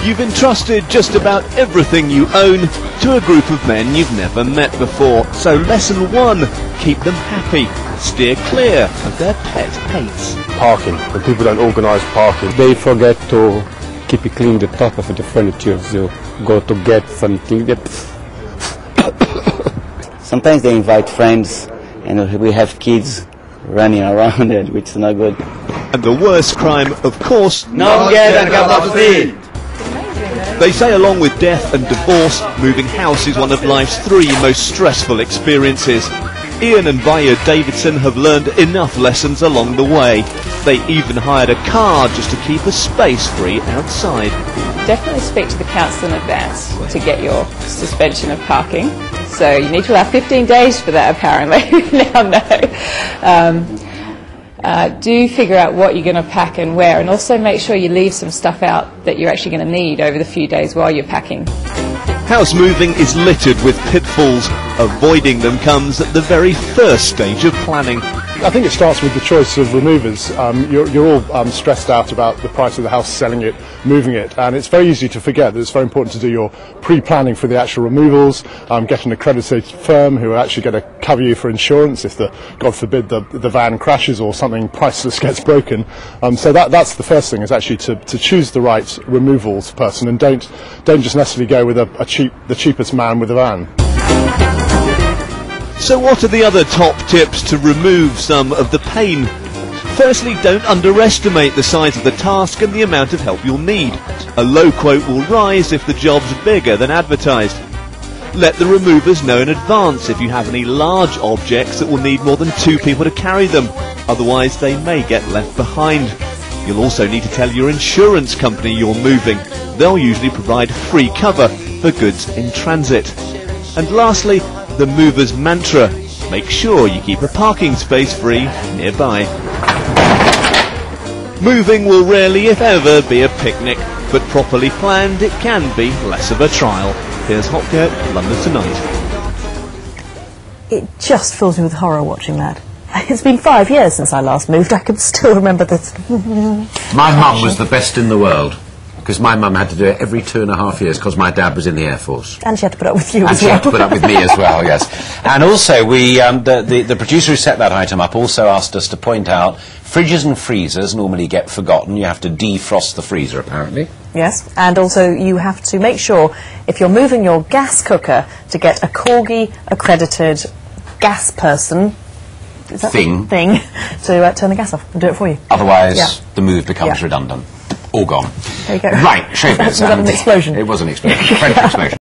You've entrusted just about everything you own to a group of men you've never met before. So lesson 1, keep them happy. Steer clear of their pet hates. Parking. When people don't organise parking, they forget to keep it clean, the top of the furniture. So go to get something. Sometimes they invite friends and we have kids running around it, which is not good. And the worst crime, of course, Not get a cup of tea. They say along with death and divorce, moving house is one of life's 3 most stressful experiences. Ian and Vaya Davidson have learned enough lessons along the way. They even hired a car just to keep a space free outside. Definitely speak to the council in advance to get your suspension of parking. So you need to allow 15 days for that, apparently. Now no. Do figure out what you're going to pack and where, and also make sure you leave some stuff out that you're actually going to need over the few days while you're packing. House moving is littered with pitfalls. Avoiding them comes at the very first stage of planning. I think it starts with the choice of removers. You're all stressed out about the price of the house, selling it, moving it, and it's very easy to forget that it's very important to do your pre-planning for the actual removals, get an accredited firm who are actually going to cover you for insurance if, God forbid, the van crashes or something priceless gets broken. So that's the first thing, is actually to choose the right removals person, and don't just necessarily go with the cheapest man with a van. So what are the other top tips to remove some of the pain? Firstly, don't underestimate the size of the task and the amount of help you'll need. A low quote will rise if the job's bigger than advertised. Let the removers know in advance if you have any large objects that will need more than 2 people to carry them. Otherwise, they may get left behind. You'll also need to tell your insurance company you're moving. They'll usually provide free cover for goods in transit. And lastly, the mover's mantra: make sure you keep a parking space free nearby. Moving will rarely, if ever, be a picnic, but properly planned it can be less of a trial. Here's Hopkirk, London Tonight. It just fills me with horror watching that. It's been 5 years since I last moved. I can still remember this. My mum was the best in the world, because my mum had to do it every 2.5 years because my dad was in the Air Force. And she had to put up with you and as she well. had to put up with me as well, yes. And also, the producer who set that item up also asked us to point out fridges and freezers normally get forgotten. You have to defrost the freezer, apparently. Yes, and also you have to make sure, if you're moving your gas cooker, to get a Corgi accredited gas person thing to turn the gas off and do it for you. Otherwise, the move becomes redundant. All gone. There you go. Right, showbiz. Was that an explosion? It was an explosion. French explosion.